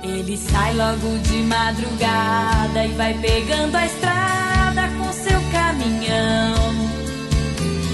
Ele sai logo de madrugada e vai pegando a estrada com seu caminhão.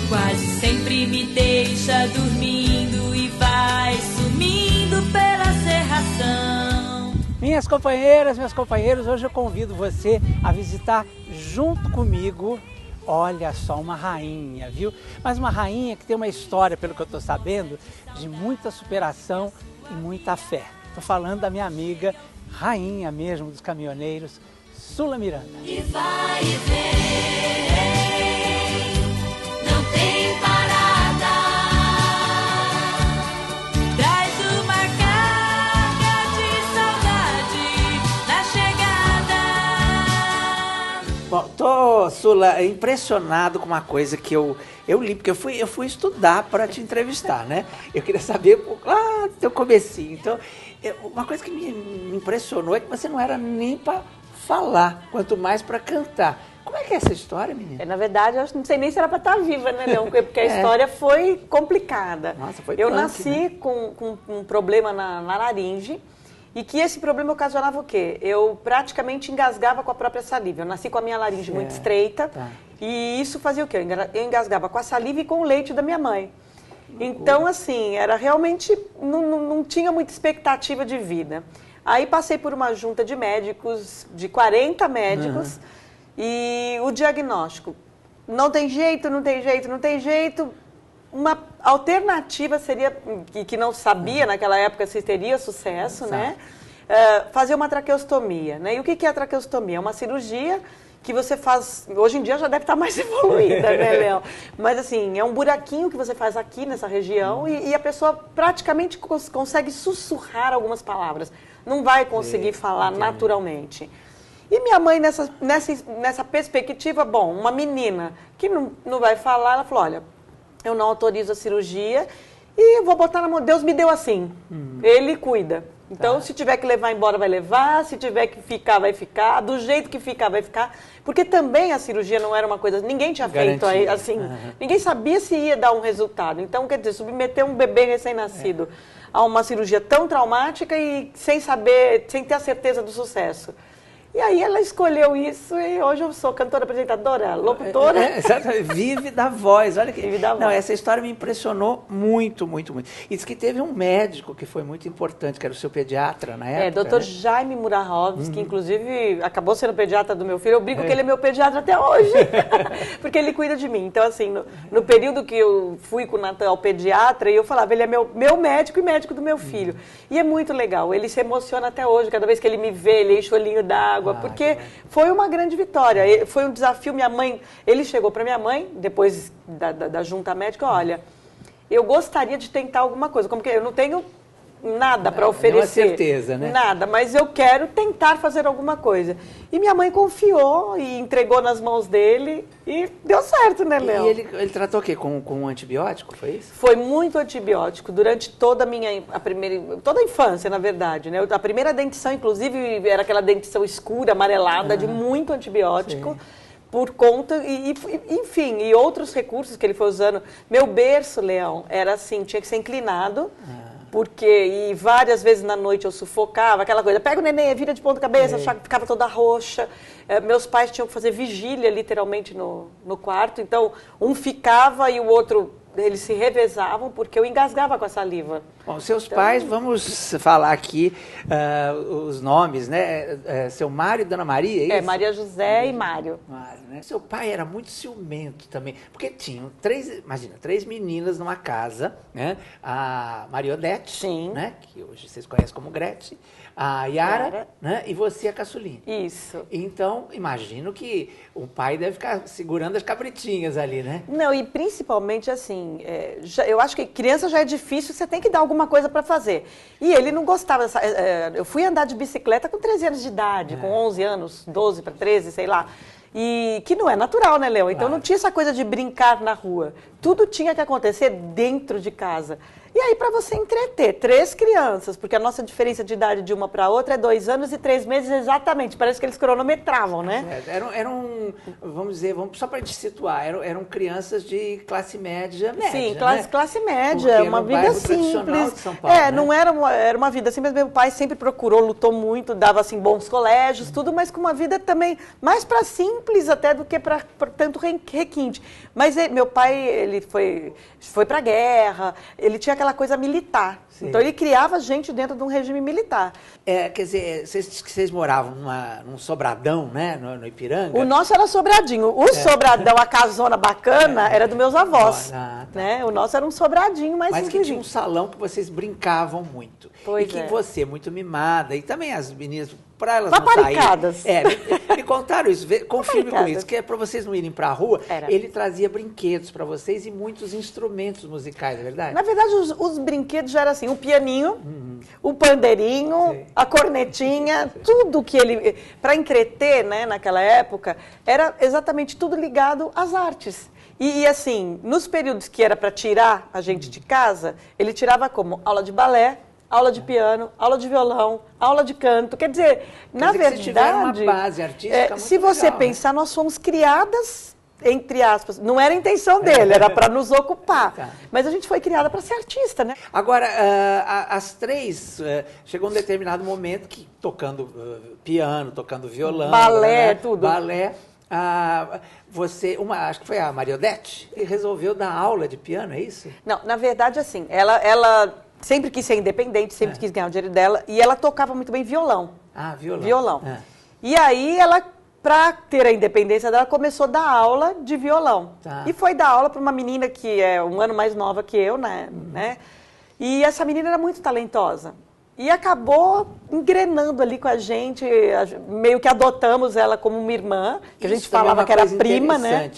Quase sempre me deixa dormindo e vai sumindo pela cerração. Minhas companheiras, meus companheiros, hoje eu convido você a visitar junto comigo, olha só, uma rainha, viu? Mas uma rainha que tem uma história, pelo que eu estou sabendo, de muita superação e muita fé. Estou falando da minha amiga, rainha mesmo dos caminhoneiros, Sula Miranda. E vai e vem, não tem parada. Traz uma carga de saudade na chegada. Bom, tô, Sula, impressionado com uma coisa que eu li, porque eu fui estudar para te entrevistar, né? Eu queria saber lá do teu comecinho. Então, uma coisa que me impressionou é que você não era nem para falar, quanto mais para cantar. Como é que é essa história, menina? Na verdade, eu não sei nem se era para estar viva, né, Leão? Porque a história foi complicada. Nossa, foi Eu punk, nasci, né? com um problema na laringe, e que esse problema ocasionava o quê? Eu praticamente engasgava com a própria saliva. Eu nasci com a minha laringe muito estreita, tá. E isso fazia o quê? Eu engasgava com a saliva e com o leite da minha mãe. Então, assim, era realmente, não tinha muita expectativa de vida. Aí passei por uma junta de médicos, de 40 médicos, e o diagnóstico, não tem jeito, não tem jeito, não tem jeito. Uma alternativa seria, que não sabia naquela época se teria sucesso, né? Fazer uma traqueostomia, né? E o que é a traqueostomia? É uma cirurgia que você faz, hoje em dia já deve estar mais evoluída, né, Léo? Mas assim, é um buraquinho que você faz aqui nessa região e a pessoa praticamente consegue sussurrar algumas palavras. Não vai conseguir falar naturalmente. E minha mãe, nessa perspectiva, bom, uma menina que não vai falar, ela falou, olha, eu não autorizo a cirurgia e eu vou botar na mão, Deus me deu assim, Ele cuida. Então, se tiver que levar embora, vai levar. Se tiver que ficar, vai ficar. Do jeito que ficar, vai ficar. Porque também a cirurgia não era uma coisa... Ninguém tinha feito assim. Ninguém sabia se ia dar um resultado. Então, quer dizer, submeter um bebê recém-nascido a uma cirurgia tão traumática e sem ter a certeza do sucesso. E aí ela escolheu isso e hoje eu sou cantora, apresentadora, locutora. Exatamente, vive da voz. Olha que... Vive da voz. Não, essa história me impressionou muito, muito, muito. E diz que teve um médico que foi muito importante, que era o seu pediatra na época. Dr. Jaime Murahovs, que inclusive acabou sendo pediatra do meu filho. Eu brinco que ele é meu pediatra até hoje, porque ele cuida de mim. Então, assim, no período que eu fui com o Natan ao pediatra, eu falava, ele é meu médico e médico do meu filho. E é muito legal, ele se emociona até hoje, cada vez que ele me vê, ele enche o olhinho d'água. Porque foi uma grande vitória, foi um desafio. Minha mãe, ele chegou para minha mãe, depois da junta médica, olha, eu gostaria de tentar alguma coisa, como que eu não tenho nada para oferecer. Não é certeza, né? Nada, mas eu quero tentar fazer alguma coisa. E minha mãe confiou e entregou nas mãos dele e deu certo, né, Léo? E ele tratou o quê? Com um antibiótico, foi isso? Foi muito antibiótico durante toda a infância, na verdade, né? A primeira dentição, inclusive, era aquela dentição escura, amarelada, de muito antibiótico. Sim. Por conta, enfim, e outros recursos que ele foi usando. Meu berço, Leão, era assim, tinha que ser inclinado. Porque várias vezes na noite eu sufocava, aquela coisa, pega o neném, vira de ponta cabeça, ficava toda roxa. Meus pais tinham que fazer vigília, literalmente, no quarto. Então, um ficava e o outro, eles se revezavam, porque eu engasgava com a saliva. Bom, seus pais, vamos falar aqui os nomes, né? Seu Mário e Dona Maria, é isso? Maria José e Mário. Mário, né? Seu pai era muito ciumento também, porque tinham três meninas numa casa, né? A Mariodete, sim, né? Que hoje vocês conhecem como Gretchen, a Yara, né? E você, a Caçulinha. Isso. Então, imagino que o pai deve ficar segurando as cabritinhas ali, né? Não, e principalmente assim, eu acho que criança já é difícil, você tem que dar alguma coisa para fazer. E ele não gostava. Eu fui andar de bicicleta com 13 anos de idade, com 11 anos, 12 para 13, sei lá. E que não é natural, né, Léo? Então não tinha essa coisa de brincar na rua. Tudo tinha que acontecer dentro de casa. E aí, para você entreter 3 crianças, porque a nossa diferença de idade de uma para outra é 2 anos e 3 meses exatamente, parece que eles cronometravam, né? Vamos dizer, só para te situar, eram crianças de classe média, Sim, né? classe média, uma vida simples. De São Paulo, né? Não era uma vida simples, meu pai sempre procurou, lutou muito, dava assim bons colégios, tudo, mas com uma vida também mais para simples até do que para tanto requinte. Mas meu pai, ele foi para a guerra, ele tinha aquela coisa militar. Sim. Então ele criava gente dentro de um regime militar. Quer dizer, vocês moravam num sobradão, né, no Ipiranga? O nosso era sobradinho. O sobradão, a casona bacana, era dos meus avós. Tá. Né? O nosso era um sobradinho mais Mas que tinha um salão que vocês brincavam muito. Pois e que você, muito mimada, e também as meninas, para elas paparicadas. não saírem... me contaram isso, confirme com isso, que é para vocês não irem para a rua, ele trazia brinquedos para vocês e muitos instrumentos musicais, é verdade? Na verdade, os brinquedos já eram assim, o pianinho, o pandeirinho, sim, a cornetinha, tudo que ele... Para entreter, né, naquela época, era exatamente tudo ligado às artes. E assim, nos períodos que era para tirar a gente de casa, ele tirava como aula de balé, aula de piano, aula de violão, aula de canto. Quer dizer, na verdade, que uma base artística muito se você legal, pensar, nós fomos criadas, entre aspas, não era a intenção dele, era para nos ocupar. Tá. Mas a gente foi criada para ser artista, né? Agora, as 3, chegou um determinado momento que tocando piano, tocando violão, balé, né? tudo. Balé. Acho que foi a Mariodete, que resolveu dar aula de piano, é isso? Não, na verdade, assim, ela sempre quis ser independente, sempre quis ganhar o dinheiro dela, e ela tocava muito bem violão. Violão. Violão. E aí, ela, para ter a independência dela, começou a dar aula de violão. Tá. E foi dar aula para uma menina que é um ano mais nova que eu, né? E essa menina era muito talentosa. E acabou engrenando ali com a gente, meio que adotamos ela como uma irmã, que a gente falava que era prima, né?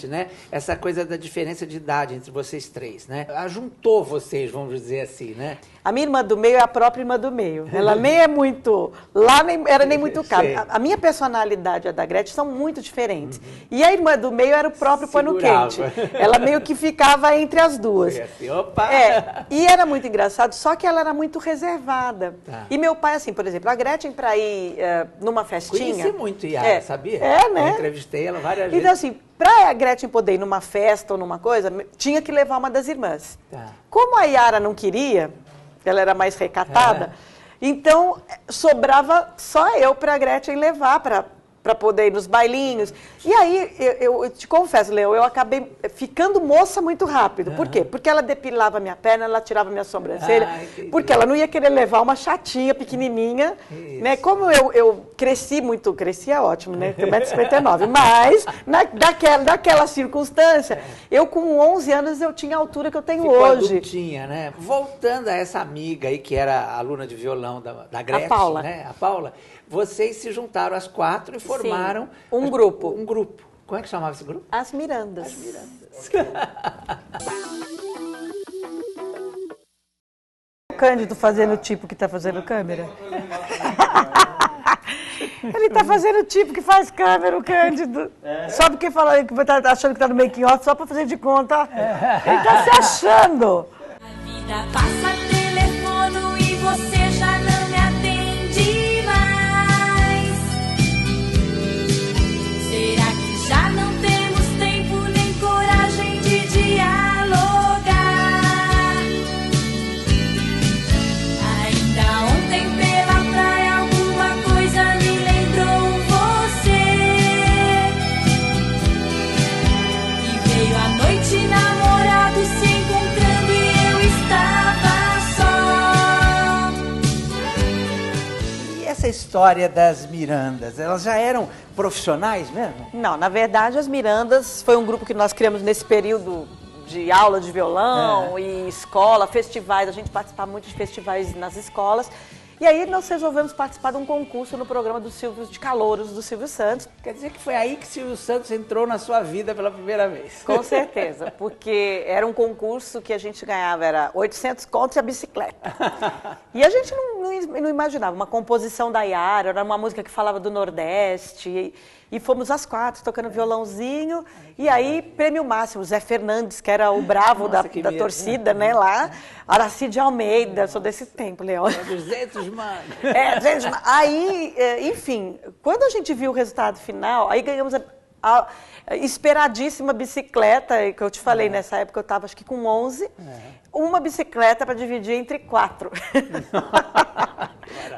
Essa coisa da diferença de idade entre vocês 3, né? Ajuntou vocês, vamos dizer assim, né? A minha irmã do meio é a própria irmã do meio. Ela nem é muito... Lá era nem muito cá. A minha personalidade e a da Gretchen são muito diferentes. E a irmã do meio era o próprio pano quente. Ela meio que ficava entre as duas. Assim, opa! E era muito engraçado, só que ela era muito reservada. Tá. E meu pai, assim, por exemplo, a Gretchen para ir numa festinha... Conheci muito Yara, sabia? Né? Eu entrevistei ela várias vezes. Então, assim, para a Gretchen poder ir numa festa ou numa coisa, tinha que levar uma das irmãs. Tá. Como a Yara não queria... Ela era mais recatada, então sobrava só eu para a Gretchen levar para poder ir nos bailinhos. E aí, eu te confesso, Leão, eu acabei ficando moça muito rápido. Por quê? Porque ela depilava minha perna, ela tirava minha sobrancelha, porque ela não ia querer levar uma chatinha pequenininha. Né? Como eu cresci é ótimo, né? Tenho 1,59 m, mas naquela circunstância, eu com 11 anos eu tinha a altura que eu tenho hoje. Adultinha, né? Voltando a essa amiga aí, que era aluna de violão da Gretchen, a Paula. Né? A Paula, vocês se juntaram as 4 e formaram... Sim, um grupo. Um grupo. Como é que chamava esse grupo? As Mirandas. As Mirandas. O Cândido fazendo tipo que está fazendo câmera. Ele está fazendo tipo que faz câmera, o Cândido. Só porque fala que está achando que está no making off, só para fazer de conta. Ele está se achando. A vida passa telefono e você já não me atende mais. Será que já não temos tempo nem coragem de dialogar? Ainda ontem pela praia alguma coisa me lembrou você. E veio a noite namorado se encontrando e eu estava só. E essa história das Mirandas, elas já eram profissionais mesmo? Não, na verdade, as Mirandas foi um grupo que nós criamos nesse período de aula de violão e escola, festivais. A gente participava muito de festivais nas escolas. E aí nós resolvemos participar de um concurso no programa de calouros do Silvio Santos. Quer dizer que foi aí que Silvio Santos entrou na sua vida pela primeira vez. Com certeza, porque era um concurso que a gente ganhava, era 800 contos e a bicicleta. E a gente não imaginava. Uma composição da Yara, era uma música que falava do Nordeste. E fomos as 4 tocando violãozinho. E aí, prêmio máximo, Zé Fernandes, que era o bravo da torcida, né, lá. Aracide Almeida, sou desse tempo, Leão. 200 mangos. 200 mangos. Aí, enfim, quando a gente viu o resultado final, aí ganhamos a esperadíssima bicicleta, que eu te falei, nessa época eu estava acho que com 11, uma bicicleta para dividir entre 4.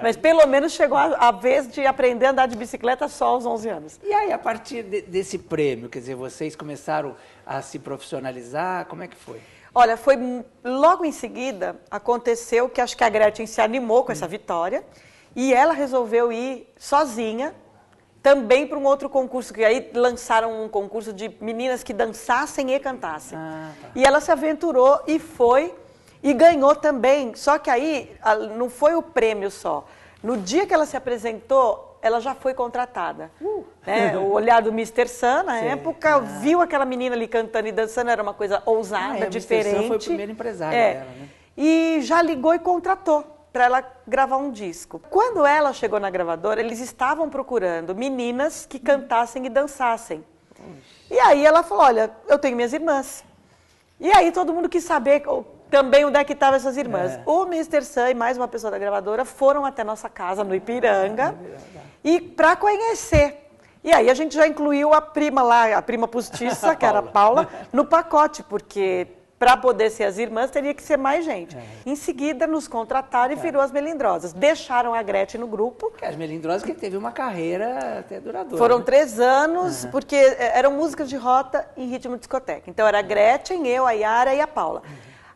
Mas pelo menos chegou a vez de aprender a andar de bicicleta só aos 11 anos. E aí, a partir desse prêmio, quer dizer, vocês começaram a se profissionalizar, como é que foi? Olha, foi logo em seguida, aconteceu que acho que a Gretchen se animou com essa vitória e ela resolveu ir sozinha também para um outro concurso, que aí lançaram um concurso de meninas que dançassem e cantassem. E ela se aventurou e foi, e ganhou também. Só que aí não foi o prêmio só. No dia que ela se apresentou, ela já foi contratada. Né? O olhar do Mr. Sun, na época, viu aquela menina ali cantando e dançando, era uma coisa ousada, diferente. O Mr. Sun foi o primeiro empresário dela, né? E já ligou e contratou para ela gravar um disco. Quando ela chegou na gravadora, eles estavam procurando meninas que cantassem e dançassem. E aí ela falou, olha, eu tenho minhas irmãs. E aí todo mundo quis saber também onde é que estavam essas irmãs. O Mr. Sun e mais uma pessoa da gravadora foram até nossa casa, no Ipiranga, e para conhecer. E aí a gente já incluiu a prima lá, a prima postiça, que era a Paula, no pacote, porque para poder ser as irmãs, teria que ser mais gente. Em seguida, nos contrataram e virou as Melindrosas. Deixaram a Gretchen no grupo. As Melindrosas que teve uma carreira até duradoura. Foram 3 anos, porque eram músicas de rota em ritmo de discoteca. Então, era a Gretchen, eu, a Yara e a Paula.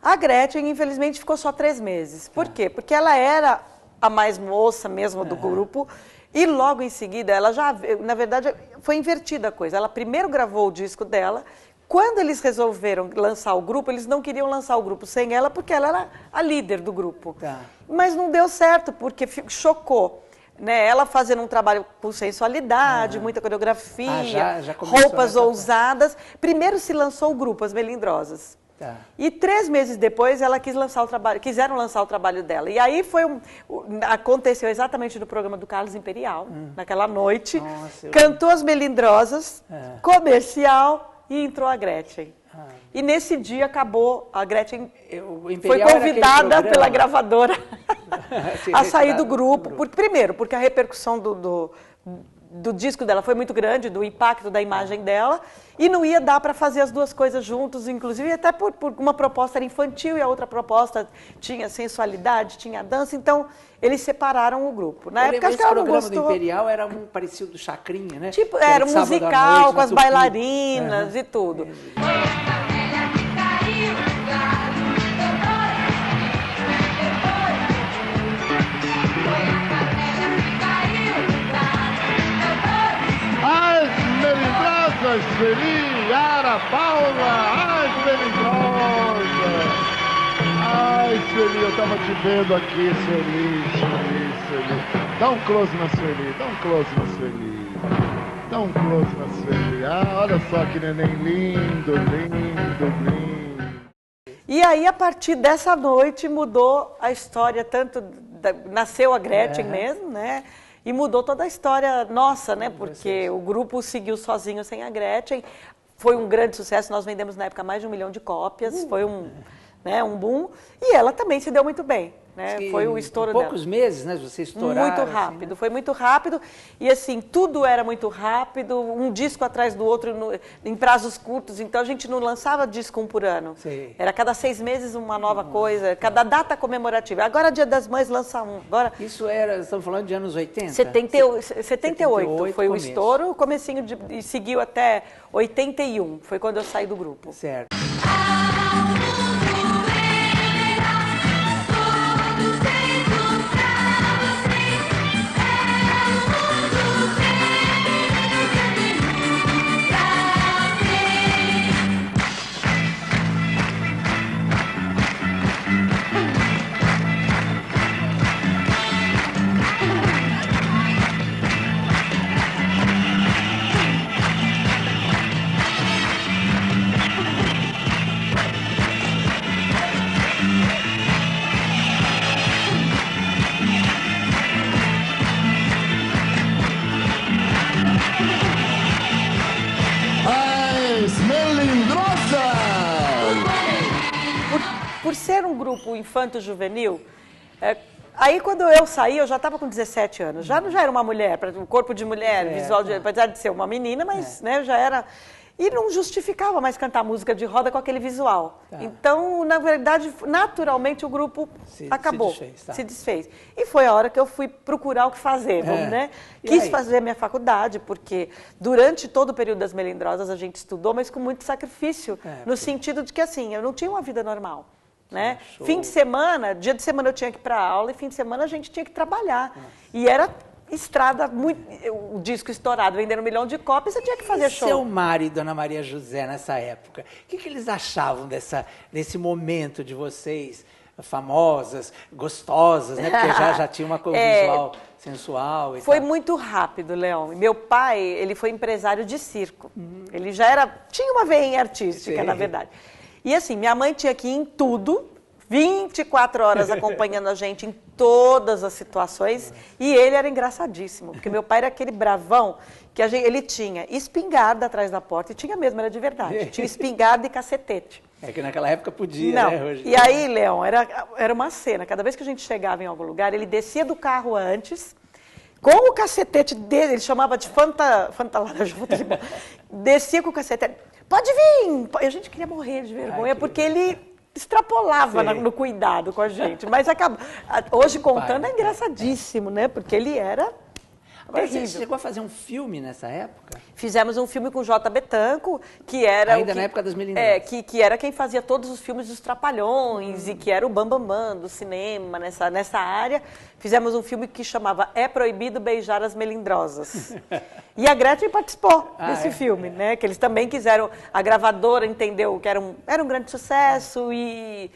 A Gretchen, infelizmente, ficou só 3 meses. Por quê? Porque ela era a mais moça mesmo do grupo. E logo em seguida, ela já... Na verdade, foi invertida a coisa. Ela primeiro gravou o disco dela. Quando eles resolveram lançar o grupo, eles não queriam lançar o grupo sem ela, porque ela era a líder do grupo. Mas não deu certo, porque chocou. Né? Ela fazendo um trabalho com sensualidade, muita coreografia, já roupas ousadas. Primeiro se lançou o grupo, as Melindrosas. E 3 meses depois ela quiseram lançar o trabalho dela. E aí aconteceu exatamente no programa do Carlos Imperial, naquela noite. Cantou as Melindrosas, comercial, e entrou a Gretchen. E nesse dia acabou, a Gretchen foi convidada pela gravadora a sair do grupo. Primeiro, porque a repercussão do disco dela foi muito grande, do impacto da imagem dela, e não ia dar para fazer as duas coisas juntos, inclusive até por uma proposta era infantil e a outra proposta tinha sensualidade, tinha dança, então eles separaram o grupo. Na época, acho que ela não gostou. Esse programa do Imperial era um parecido do Chacrinha, né? Tipo, era um musical com as bailarinas e tudo. Sueli, Yara, Paula, ai, Melindrosa. Ai, Sueli, eu tava te vendo aqui, Sueli. Dá um close na Sueli, dá um close na Sueli. Dá um close na Sueli. Ah, olha só que neném lindo. E aí, a partir dessa noite, mudou a história, nasceu a Gretchen mesmo, né? E mudou toda a história nossa, né? Porque o grupo seguiu sozinho sem a Gretchen. Foi um grande sucesso, nós vendemos na época mais de 1 milhão de cópias, foi um boom. E ela também se deu muito bem, né? Foi o estouro dela. Poucos meses, né? Você estouraram. Muito rápido, assim, né? Foi muito rápido. E assim, tudo era muito rápido, um disco atrás do outro, em prazos curtos. Então a gente não lançava disco 1 por ano. Sim. Era cada 6 meses uma nova coisa, cada data comemorativa. Agora, Dia das Mães, lança um. Agora, isso era, estamos falando de anos 80? 78 foi o estouro, o comecinho e seguiu até 81. Foi quando eu saí do grupo. Certo. ser um grupo infanto-juvenil, aí quando eu saí, eu já estava com 17 anos, já era uma mulher, um corpo de mulher, visual, apesar de ser uma menina, mas né, já era... E não justificava mais cantar música de roda com aquele visual. Tá. Então, na verdade, naturalmente o grupo acabou, se desfez. E foi a hora que eu fui procurar o que fazer, né? Quis fazer a minha faculdade, porque durante todo o período das Melindrosas a gente estudou, mas com muito sacrifício, no sentido de que, assim, eu não tinha uma vida normal. Né? Fim de semana, dia de semana eu tinha que ir para aula e fim de semana a gente tinha que trabalhar. E era... estrada, o disco estourado, vendendo 1 milhão de cópias, você tinha que fazer show. Seu Mário e Dona Maria José, nessa época, o que eles achavam desse momento de vocês, famosas, gostosas, né? Porque já tinha uma coisa visual sensual e Foi tal. muito rápido, Leão. Meu pai, ele foi empresário de circo. Ele tinha uma veia artística, na verdade. E assim, minha mãe tinha que ir em tudo, 24 horas acompanhando a gente em todas as situações, e ele era engraçadíssimo, porque meu pai era aquele bravão que ele tinha espingarda atrás da porta, e tinha mesmo, era de verdade, tinha espingarda e cacetete. É que naquela época podia, não. Né? Hoje... E aí, Leão, era uma cena, cada vez que a gente chegava em algum lugar, ele descia do carro antes, com o cacetete dele, ele chamava de Fanta laranja, Fanta limão, descia com o cacetete, pode vir! E a gente queria morrer de vergonha, porque ele... extrapolava no cuidado com a gente, mas hoje contando é engraçadíssimo, né? Porque ele era terrível. Você chegou a fazer um filme nessa época? Fizemos um filme com o J. Betanco, que era... Ainda na época das Melindrosas. Que era quem fazia todos os filmes dos Trapalhões, e que era o bambambam do cinema nessa área. Fizemos um filme que chamava É Proibido Beijar as Melindrosas. E a Gretchen participou desse filme, né? Que eles também quiseram... A gravadora entendeu que era um grande sucesso e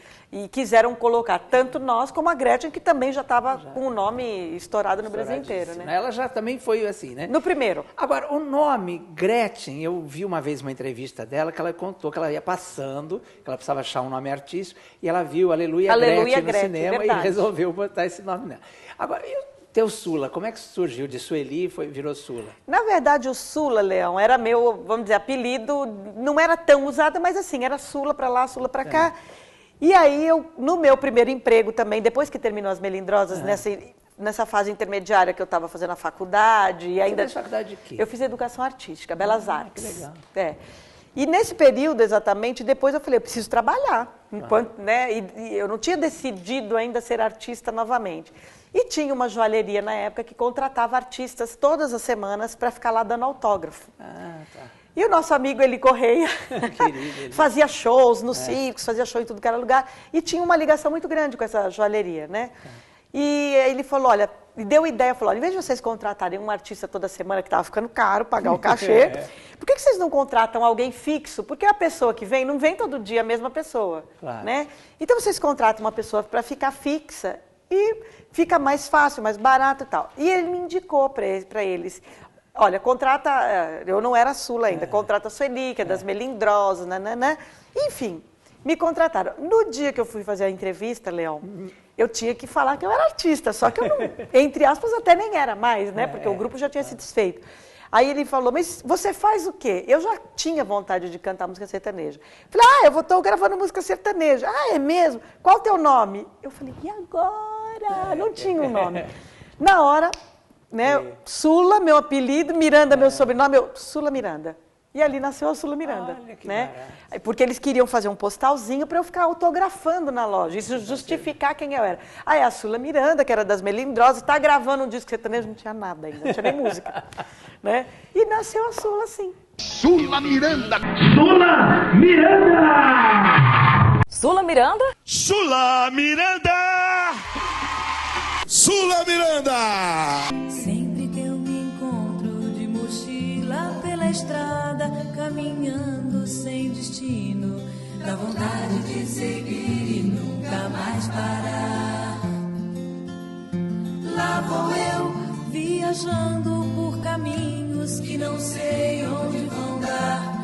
quiseram colocar tanto nós como a Gretchen, que também já estava com o nome estourado no Brasil inteiro, né? Ela já também foi assim, né? No primeiro. Agora, o nome Gretchen, eu vi uma vez uma entrevista dela que ela contou que ela ia passando, que ela precisava achar um nome artístico, e ela viu Aleluia Gretchen no cinema, verdade. E resolveu botar esse nome nela. Agora, e o teu Sula, como é que surgiu de Sueli e virou Sula? Na verdade, o Sula, Leão, era meu, vamos dizer, apelido, não era tão usado, mas assim, era Sula para lá, Sula para cá. E aí, no meu primeiro emprego também, depois que terminou as Melindrosas, nessa fase intermediária que eu estava fazendo a faculdade... E ainda, você fez faculdade de quê? Eu fiz Educação Artística, Belas Artes. Que legal. E nesse período, exatamente, depois eu falei, eu preciso trabalhar. Enquanto, né, e eu não tinha decidido ainda ser artista novamente. E tinha uma joalheria na época que contratava artistas todas as semanas para ficar lá dando autógrafo. E o nosso amigo Eli Correia fazia shows nos circos, fazia show em tudo que era lugar, e tinha uma ligação muito grande com essa joalheria, né? E ele falou, olha, deu ideia, falou, olha, em vez de vocês contratarem um artista toda semana, que estava ficando caro pagar o cachê, por que vocês não contratam alguém fixo? Porque a pessoa que vem, não vem todo dia a mesma pessoa, né? Então vocês contratam uma pessoa para ficar fixa e fica mais fácil, mais barato e tal. E ele me indicou para eles, olha, contrata, eu não era Sula ainda, contrata a Sueli, que é das Melindrosas, nananã. Enfim, me contrataram. No dia que eu fui fazer a entrevista, Leão, eu tinha que falar que eu era artista, só que eu não, entre aspas, até nem era mais, né? Porque o grupo já tinha se desfeito. Aí ele falou, mas você faz o quê? Eu já tinha vontade de cantar música sertaneja. Falei, eu estou gravando música sertaneja. Ah, é mesmo? Qual o teu nome? Eu falei, e agora? Não tinha um nome. Na hora, né, Sula, meu apelido, Miranda, meu sobrenome, Sula Miranda. E ali nasceu a Sula Miranda, né? Porque eles queriam fazer um postalzinho para eu ficar autografando na loja, isso justificar quem eu era. Aí a Sula Miranda, que era das Melindrosas, está gravando um disco sertanejo, não tinha nada ainda, não tinha nem música, né? E nasceu a Sula assim. Sula Miranda! Sula Miranda! Sula Miranda? Sula Miranda! Sula Miranda! Sempre que eu me encontro de mochila pela estrada, caminhando sem destino, dá vontade de seguir e nunca mais parar. Lá vou eu, viajando por caminhos que não sei onde vão dar.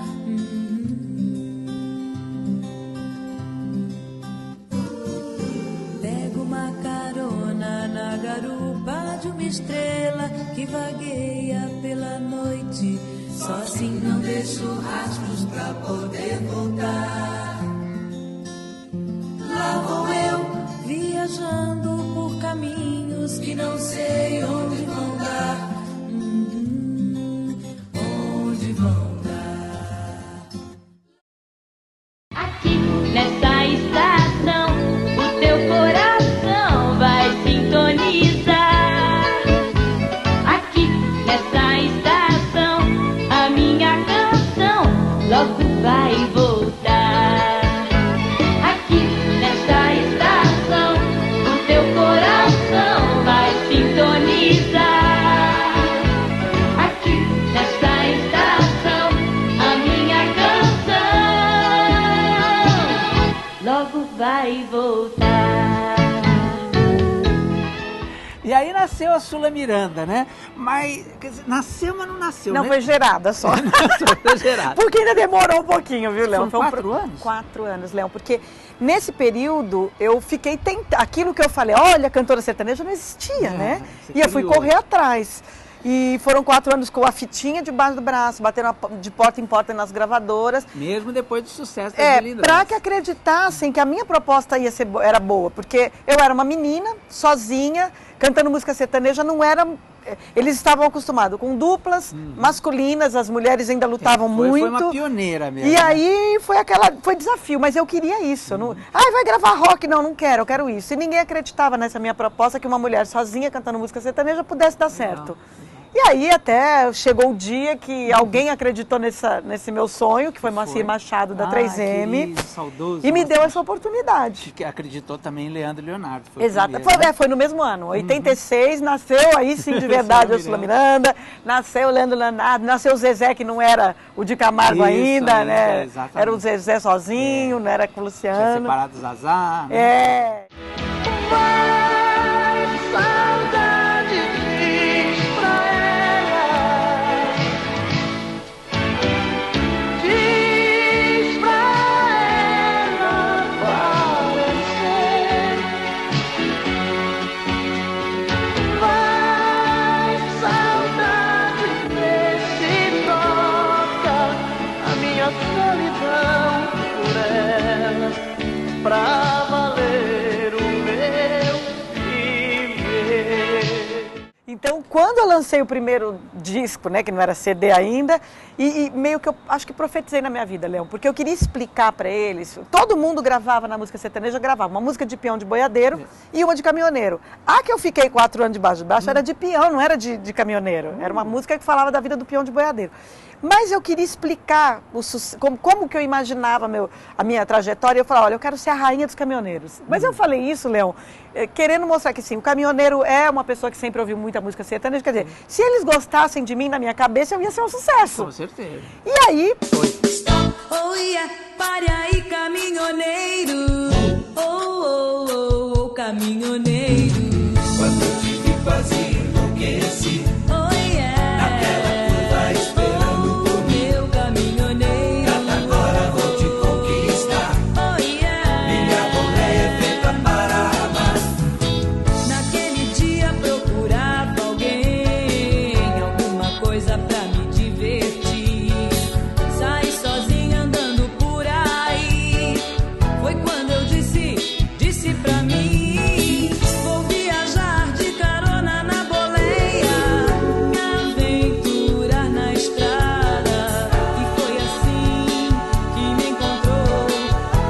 Pego uma carona na garupa de uma estrela que vagueia pela noite, só assim não deixo rastros pra poder voltar. lá vou eu, viajando por caminhos que não sei onde vão dar. Onde vão dar? Aqui nessa estação, o teu coração vai sintonizar. Aqui nessa estação, a minha canção logo vai voltar. Aqui nessa estação, o teu coração vai sintonizar. Aqui nessa estação, a minha canção logo vai voltar. E aí nasceu a Sula Miranda, né? Mas, quer dizer, nasceu, mas não nasceu, Não, né? foi gerada só. Foi gerada. Porque ainda demorou um pouquinho, viu, Leão? Foram 4 anos? 4 anos, Leão. Porque nesse período eu fiquei tentando. Aquilo que eu falei, olha, cantora sertaneja não existia, né? você E eu fui criou. correr atrás. E foram 4 anos com a fitinha debaixo do braço, batendo de porta em porta nas gravadoras. Mesmo depois do sucesso das Melindradas. Para que acreditassem que a minha proposta ia ser, era boa. Porque eu era uma menina, sozinha, cantando música sertaneja, não era... Eles estavam acostumados com duplas masculinas, as mulheres ainda lutavam muito. Foi uma pioneira mesmo. E aí foi desafio, mas eu queria isso. Eu não, vai gravar rock? Não, não quero, eu quero isso. E ninguém acreditava nessa minha proposta que uma mulher sozinha cantando música sertaneja pudesse dar certo. E aí até chegou o dia que alguém acreditou nesse meu sonho, que foi Moacir Machado da 3M. Que saudoso. E me deu essa oportunidade. Que acreditou também em Leandro e Leonardo. Exato. Primeiro, Foi no mesmo ano. 86 nasceu aí sim de verdade a Sula Miranda, nasceu o Leandro Leonardo, nasceu o Zezé, que não era o de Camargo ainda, né? Exatamente. Era o Zezé sozinho, não era com o tinha Luciano. separado o Zazá. Né? É. Pra valer o meu viver. Então, quando eu lancei o primeiro disco, né, que não era CD ainda, e meio que eu acho que profetizei na minha vida, Leão, porque eu queria explicar para eles, todo mundo gravava na música sertaneja, gravava uma música de peão de boiadeiro e uma de caminhoneiro. A que eu fiquei 4 anos debaixo de baixo era de peão, não era de caminhoneiro, era uma música que falava da vida do peão de boiadeiro. Mas eu queria explicar como que eu imaginava a minha trajetória. Eu falava, olha, eu quero ser a rainha dos caminhoneiros. Mas eu falei isso, Leão, querendo mostrar que sim, o caminhoneiro é uma pessoa que sempre ouviu muita música sertaneja. Quer dizer, se eles gostassem de mim, na minha cabeça, eu ia ser um sucesso. Com certeza. E aí... Stop, oh yeah, pare aí, caminhoneiro. Oh, oh, oh, oh, caminhoneiro. Quando eu te vi quase enlouqueci. Oh yeah. Naquela curva esperando por mim. Meu caminhoneiro. Agora vou te conquistar. Oh yeah. Minha boleia é feita para amar. Naquele dia procurava alguém, alguma coisa pra me divertir. Saí sozinha andando por aí. Foi quando eu disse pra mim: vou viajar de carona na boleia, me aventurar na estrada. E foi assim que me encontrou,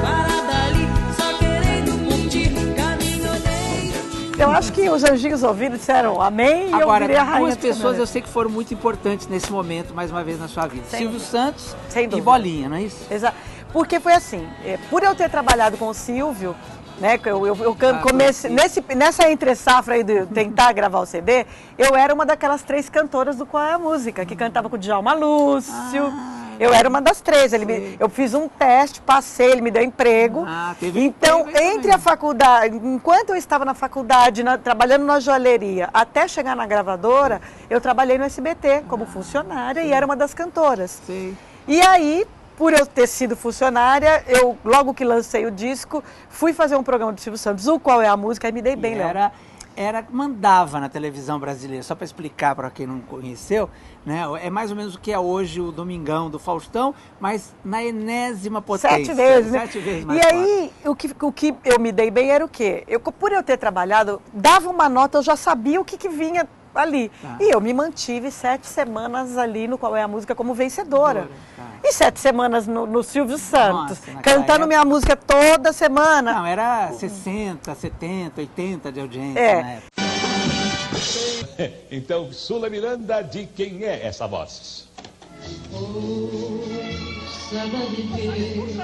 parada ali, só querendo curtir, caminhoneiro. Eu acho que os anjinhos ouviram disseram amém e eu Agora, virei a rainha duas dos pessoas eu caminhoneiros. sei que foram muito importantes nesse momento, mais uma vez na sua vida. Sem Silvio dúvida. Santos Sem e dúvida. Bolinha, não é isso? Exato. Porque foi assim, por eu ter trabalhado com o Silvio, né, que eu comecei, nessa entre-safra aí de tentar gravar o CD, eu era uma daquelas 3 cantoras do Qual é a Música, que cantava com o Djalma Lúcio. Eu era uma das 3. Eu fiz um teste, passei, ele me deu emprego. Teve Então, emprego aí entre também. a faculdade, enquanto eu estava na faculdade, trabalhando na joalheria, até chegar na gravadora, eu trabalhei no SBT como funcionária e era uma das cantoras. Sei. E aí, por eu ter sido funcionária, logo que lancei o disco, fui fazer um programa do Silvio Santos, o Qual é a Música, e me dei bem, Léo. Era mandava na televisão brasileira, só para explicar para quem não conheceu, né? É mais ou menos o que é hoje o Domingão do Faustão, mas na enésima potência. 7 vezes, né? 7 vezes mais E aí, o que eu me dei bem era o quê? Por eu ter trabalhado, dava uma nota, eu já sabia o que vinha ali. Tá. E eu me mantive 7 semanas ali no Qual é a Música como vencedora. Tá. E 7 semanas no Silvio Santos, Nossa, naquela cantando época... minha música toda semana. Não, era 60, 70, 80 de audiência na época. Então, Sula Miranda, de quem é essa voz? Saiba viver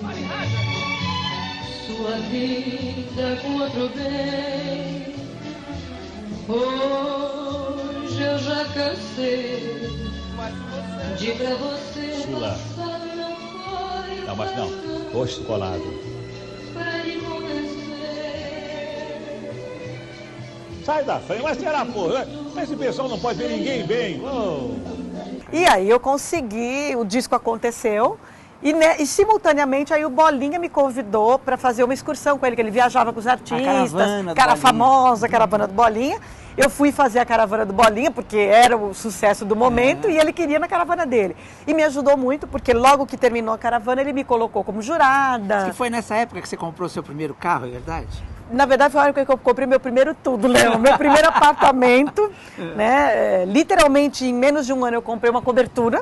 sua vida com outro bem. Hoje eu já cansei de pra você. Sula. Não, mas não. Rosto colado. Pra lhe convencer. Sai da frente, mas será, porra? Esse pessoal não pode ver ninguém bem. Oh. E aí eu consegui, o disco aconteceu. E simultaneamente aí o Bolinha me convidou para fazer uma excursão com ele, que ele viajava com os artistas, cara famosa, caravana do Bolinha. Eu fui fazer a caravana do Bolinha, porque era o sucesso do momento, e ele queria na caravana dele. E me ajudou muito, porque logo que terminou a caravana, ele me colocou como jurada. Que foi nessa época que você comprou seu primeiro carro, é verdade? Na verdade, foi a hora que eu comprei meu primeiro tudo, Léo. Meu primeiro apartamento, né? Literalmente, em menos de um ano, eu comprei uma cobertura.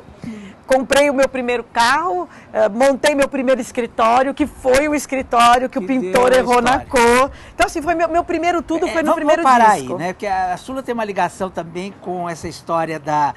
Comprei o meu primeiro carro, montei meu primeiro escritório, que foi o escritório que o pintor errou na cor. Então, assim, foi meu primeiro tudo, foi no primeiro disco. Vamos parar aí, né? Porque a Sula tem uma ligação também com essa história da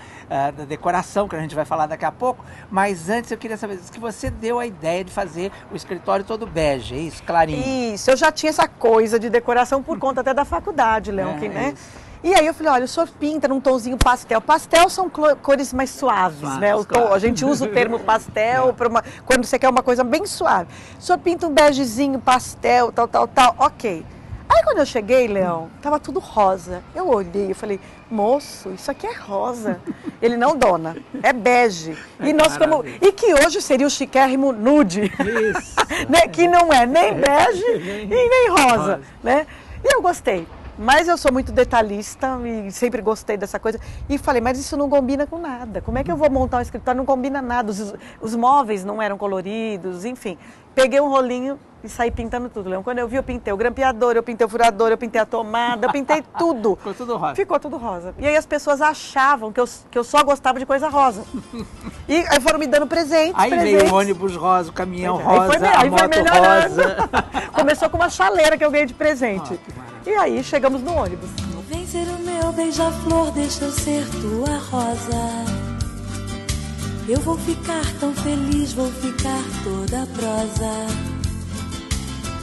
decoração, que a gente vai falar daqui a pouco. Mas antes eu queria saber, que você deu a ideia de fazer o escritório todo bege, é isso? Clarinho. Isso, eu já tinha essa coisa de decoração por conta até da faculdade, Léo, né? Isso. E aí eu falei, olha, o senhor pinta num tomzinho pastel. Pastel são cores mais suaves, né? Claro. A gente usa o termo pastel quando você quer uma coisa bem suave. O senhor pinta um begezinho, pastel, tal, ok. Aí quando eu cheguei, Leão, tava tudo rosa. Eu olhei e falei, moço, isso aqui é rosa. Ele, não, dona, é bege. E que hoje seria o chiquérrimo nude. Isso. Né? Que não é nem bege e nem rosa. Né? E eu gostei. Mas eu sou muito detalhista e sempre gostei dessa coisa. E falei, mas isso não combina com nada. Como é que eu vou montar um escritório? Não combina nada. Os móveis não eram coloridos, enfim. Peguei um rolinho e saí pintando tudo, Leão. Quando eu vi, eu pintei o grampeador, eu pintei o furador, eu pintei a tomada, eu pintei tudo. Ficou tudo rosa. Ficou tudo rosa. E aí as pessoas achavam que eu só gostava de coisa rosa. E aí foram me dando presentes. Aí veio o ônibus rosa, o caminhão rosa, a moto rosa. Começou com uma chaleira que eu ganhei de presente. Que e aí chegamos no ônibus. Vem ser o meu beija-flor, deixa eu ser tua rosa. Eu vou ficar tão feliz, vou ficar toda prosa.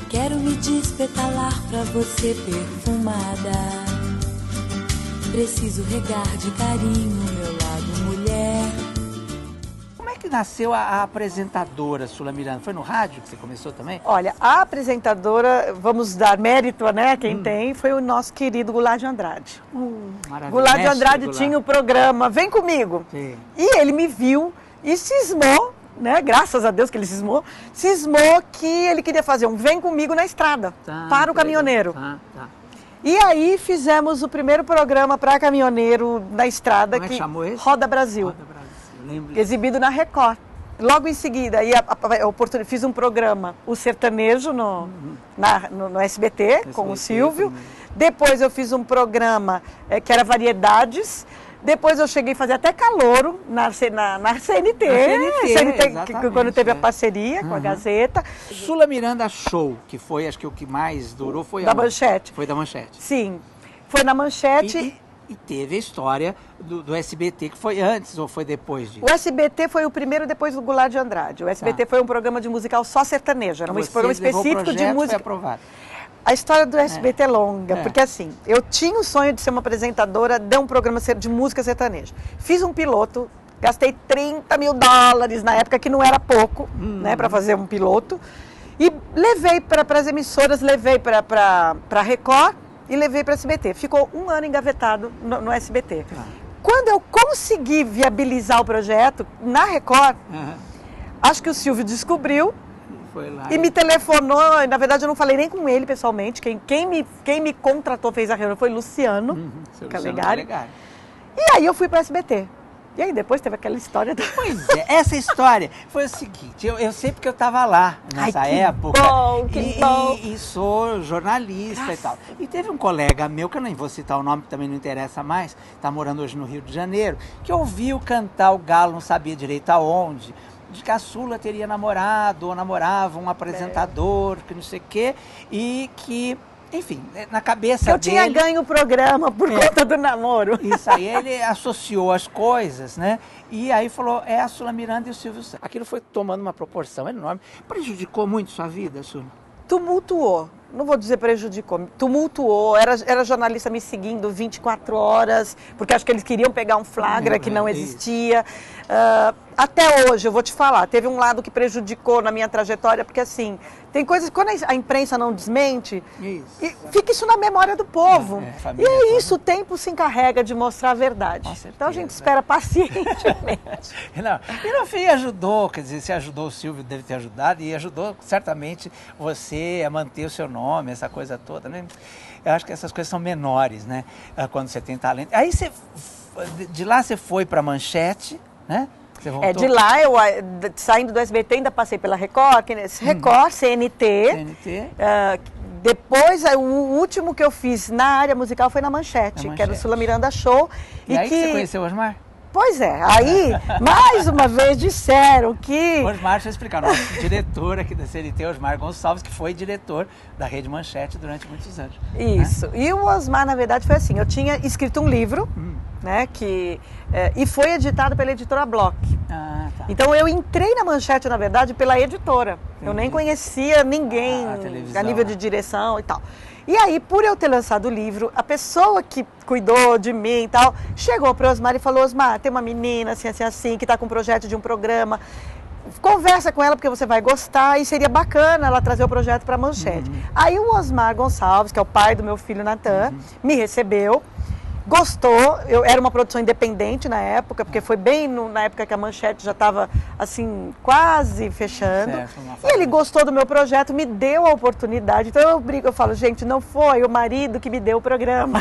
Quero me despetalar pra você perfumada. Preciso regar de carinho meu lado mulher. Como é que nasceu a apresentadora Sula Miranda? Foi no rádio que você começou também? Olha, a apresentadora, vamos dar mérito a quem tem, foi o nosso querido Goulart de Andrade. Maravilha. Goulart de Andrade tinha o programa Vem Comigo. Sim. E ele me viu e cismou, né? Graças a Deus que ele cismou que ele queria fazer um Vem Comigo na estrada, para o caminhoneiro. Tá. E aí fizemos o primeiro programa para caminhoneiro na estrada. Como é que chamou esse? Roda Brasil. Roda Brasil, lembro. Exibido na Record. Logo em seguida, aí fiz um programa, o Sertanejo, no SBT, com o Silvio. Também. Depois eu fiz um programa que era Variedades. Depois eu cheguei a fazer até calouro na CNT, quando teve a parceria com a Gazeta. Sula Miranda Show, que foi, acho que o que mais durou, foi da Manchete. Foi da Manchete. Sim, foi na Manchete. E teve a história do SBT, que foi antes ou foi depois disso? O SBT foi o primeiro depois do Goulart de Andrade. O SBT foi um programa de musical só sertanejo, era um programa específico de música. Foi aprovado. A história do SBT é longa, porque assim, eu tinha o sonho de ser uma apresentadora de um programa de música sertaneja. Fiz um piloto, gastei $30 mil na época, que não era pouco, né, para fazer um piloto. E levei para as emissoras, levei para a Record e levei para a SBT. Ficou um ano engavetado no SBT. Quando eu consegui viabilizar o projeto na Record, acho que o Silvio descobriu Foi lá. E me telefonou, na verdade eu não falei nem com ele pessoalmente, quem me contratou, fez a reunião foi Luciano Calegari. E aí eu fui para o SBT. E aí depois teve aquela história do... Pois é, essa história foi o seguinte, eu sei porque eu estava lá nessa época. Bom, que bom. E sou jornalista e tal. E teve um colega meu, que eu nem vou citar o nome, que também não interessa mais, está morando hoje no Rio de Janeiro, que ouviu cantar o Galo, não sabia direito aonde, de que a Sula teria namorado ou namorava um apresentador, que não sei o quê, e que... Enfim, na cabeça dele... Eu tinha ganho o programa por conta do namoro. Isso aí, ele associou as coisas, né? E aí falou, é a Sula Miranda e o Silvio Santos. Aquilo foi tomando uma proporção enorme. Prejudicou muito sua vida, Sula? Tumultuou. Não vou dizer prejudicou, tumultuou. Era jornalista me seguindo 24 horas, porque acho que eles queriam pegar um flagra que não existia. Até hoje, eu vou te falar, teve um lado que prejudicou na minha trajetória, porque assim, tem coisas, quando a imprensa não desmente, fica isso na memória do povo. E é isso, o tempo se encarrega de mostrar a verdade. Então a gente espera pacientemente. E no fim ajudou, quer dizer, se ajudou o Silvio, deve ter ajudado, e ajudou certamente você a manter o seu nome, essa coisa toda, né? Eu acho que essas coisas são menores, né? Quando você tem talento. Aí você, de lá você foi para Manchete, né? De lá, saindo do SBT, ainda passei pela Record, CNT. Depois, o último que eu fiz na área musical foi na Manchete, que era o Sula Miranda Show. E aí que você conheceu o Osmar? Pois é, aí, mais uma vez disseram que... Osmar, deixa eu explicar, nosso diretor aqui da CNT, Osmar Gonçalves, que foi diretor da Rede Manchete durante muitos anos. Isso, né? E o Osmar, na verdade, foi assim, eu tinha escrito um livro, né, e foi editado pela editora Block. Tá. Então eu entrei na Manchete, na verdade, pela editora. Eu nem conhecia ninguém a nível de direção e tal. E aí, por eu ter lançado o livro, a pessoa que cuidou de mim e tal, chegou para o Osmar e falou, Osmar, tem uma menina assim, que está com um projeto de um programa, conversa com ela porque você vai gostar e seria bacana ela trazer o projeto para a Manchete. Aí o Osmar Gonçalves, que é o pai do meu filho Natan, me recebeu, gostou, era uma produção independente na época, porque foi bem na época que a Manchete já estava, assim, quase fechando. E ele gostou do meu projeto, me deu a oportunidade. Então eu falo, gente, não foi o marido que me deu o programa.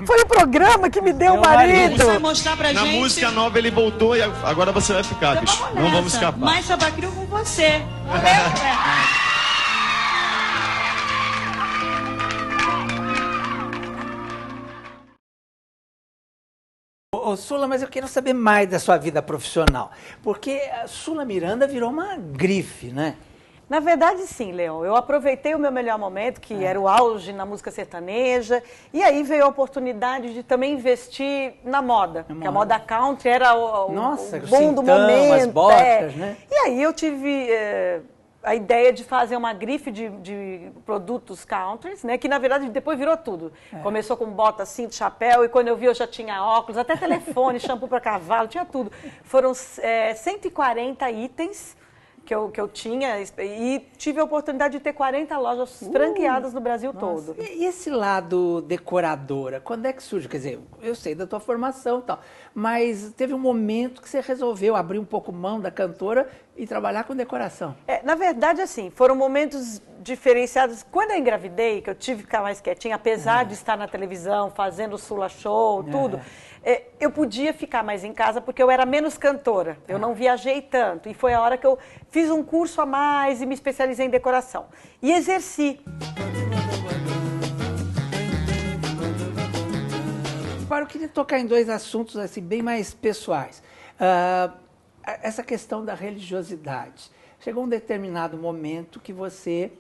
Foi o programa que me deu o marido. Você vai mostrar pra gente. Na música nova ele voltou e agora você vai ficar, então, bicho. Não vamos escapar. Mais Chabacrio com você. Valeu? Ô, Sula, mas eu quero saber mais da sua vida profissional, porque a Sula Miranda virou uma grife, né? Na verdade, sim, Leão. Eu aproveitei o meu melhor momento, que era o auge na música sertaneja, e aí veio a oportunidade de também investir na moda, porque a moda country era o boom do momento. As botas, né? E aí eu tive a ideia de fazer uma grife de produtos countries, né? Que na verdade depois virou tudo. Começou com bota, cinto, chapéu, e quando eu vi eu já tinha óculos, até telefone, shampoo para cavalo, tinha tudo. Foram 140 itens que eu tinha e tive a oportunidade de ter 40 lojas franqueadas no Brasil todo. E esse lado decoradora, quando é que surge? Quer dizer, eu sei da tua formação e tal, mas teve um momento que você resolveu abrir um pouco mão da cantora e trabalhar com decoração. Na verdade, assim, foram momentos diferenciados. Quando eu engravidei, que eu tive que ficar mais quietinha, apesar de estar na televisão, fazendo o Sula Show, tudo, eu podia ficar mais em casa porque eu era menos cantora. Eu não viajei tanto. E foi a hora que eu fiz um curso a mais e me especializei em decoração. E exerci. Agora, eu queria tocar em dois assuntos assim, bem mais pessoais. Essa questão da religiosidade. Chegou um determinado momento que você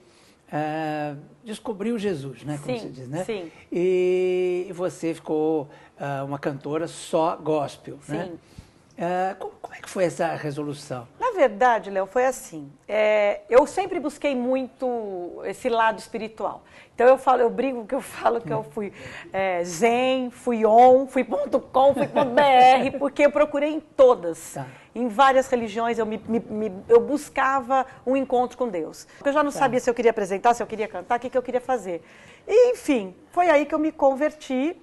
descobriu Jesus, né? Como se diz, né? Sim. E você ficou uma cantora só gospel, sim. Né? Como é que foi essa resolução? Na verdade, Léo, foi assim. Eu sempre busquei muito esse lado espiritual. Então eu brinco que eu falo que eu fui zen, fui on, fui .com, fui .br, porque eu procurei em todas. Tá. Em várias religiões eu buscava um encontro com Deus. Eu já não sabia se eu queria apresentar, se eu queria cantar, o que eu queria fazer. E, enfim, foi aí que eu me converti.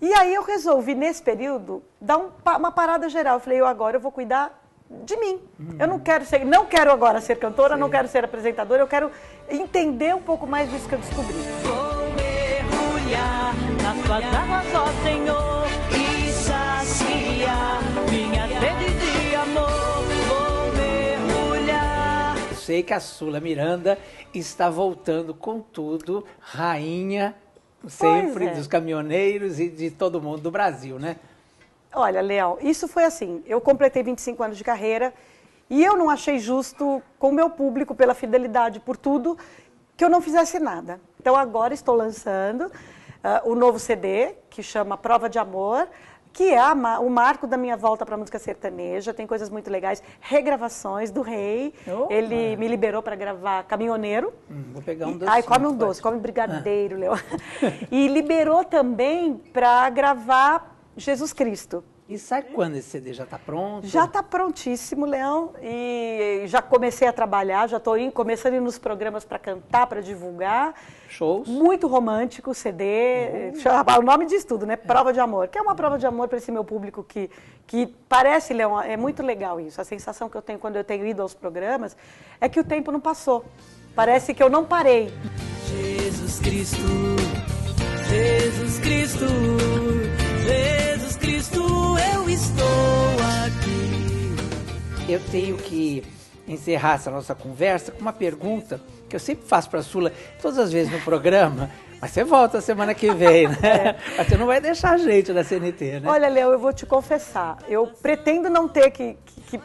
E aí eu resolvi, nesse período, dar uma parada geral. Eu falei, agora eu vou cuidar de mim. Eu não quero agora ser cantora, não quero ser apresentadora, eu quero entender um pouco mais disso que eu descobri. Vou mergulhar nas tuas águas, ó Senhor, e saciar minha sede de amor. Vou mergulhar. Sei que a Sula Miranda está voltando com tudo, rainha sempre dos caminhoneiros e de todo mundo do Brasil, né? Olha, Leão, isso foi assim, eu completei 25 anos de carreira e eu não achei justo com o meu público, pela fidelidade, por tudo, que eu não fizesse nada. Então agora estou lançando o novo CD, que chama Prova de Amor, que é o marco da minha volta para a música sertaneja, tem coisas muito legais, regravações do Rei, ele me liberou para gravar Caminhoneiro. Vou pegar um doce. Ai, come um doce, come brigadeiro, Leão. E liberou também para gravar Jesus Cristo. E sai quando esse CD já está pronto? Já está prontíssimo, Leão, e já comecei a trabalhar, já estou começando a ir nos programas para cantar, para divulgar. Shows? Muito romântico o CD, o nome diz tudo, né? Prova de Amor, que é uma prova de amor para esse meu público que parece, Leão, é muito legal isso. A sensação que eu tenho quando eu tenho ido aos programas é que o tempo não passou. Parece que eu não parei. Jesus Cristo, Jesus Cristo, Jesus Cristo, eu estou aqui. Eu tenho que encerrar essa nossa conversa com uma pergunta que eu sempre faço para a Sula, todas as vezes no programa, mas você volta semana que vem, né? Mas você não vai deixar a gente na CNT, né? Olha, Léo, eu vou te confessar, eu pretendo não ter que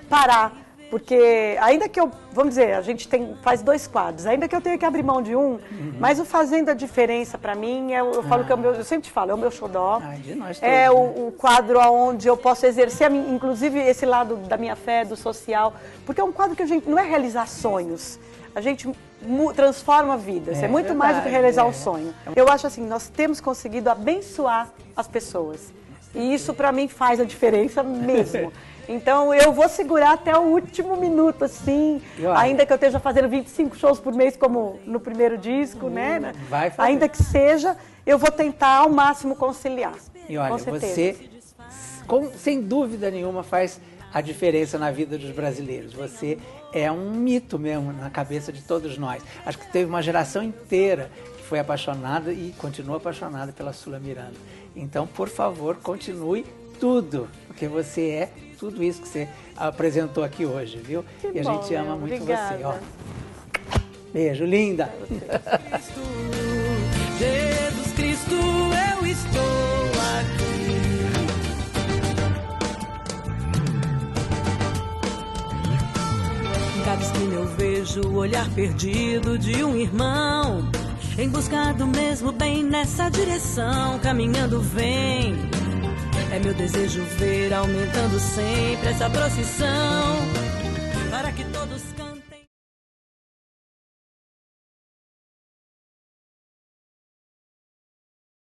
parar, porque ainda que vamos dizer, a gente faz 2 quadros, ainda que eu tenha que abrir mão de um, mas o Fazendo a Diferença para mim, eu falo que eu sempre te falo, é o meu xodó, de nós todos, é o quadro onde eu posso exercer, inclusive esse lado da minha fé, do social, porque é um quadro que a gente não é realizar sonhos, a gente transforma vidas, é muito mais do que realizar um sonho. Eu acho assim, nós temos conseguido abençoar as pessoas, e isso para mim faz a diferença mesmo. Então, eu vou segurar até o último minuto, assim, ainda que eu esteja fazendo 25 shows por mês, como no primeiro disco, né? Vai fazer. Ainda que seja, eu vou tentar ao máximo conciliar. E olha, você, sem dúvida nenhuma, faz a diferença na vida dos brasileiros. Você é um mito mesmo na cabeça de todos nós. Acho que teve uma geração inteira que foi apaixonada e continua apaixonada pela Sula Miranda. Então, por favor, continue tudo, porque você é tudo isso que você apresentou aqui hoje, viu? E a gente ama muito obrigada. você. Ó. Beijo, linda! Jesus Cristo, eu estou aqui. Cada esquina eu vejo o olhar perdido de um irmão, em busca do mesmo bem, nessa direção, caminhando vem. É meu desejo ver aumentando sempre essa procissão.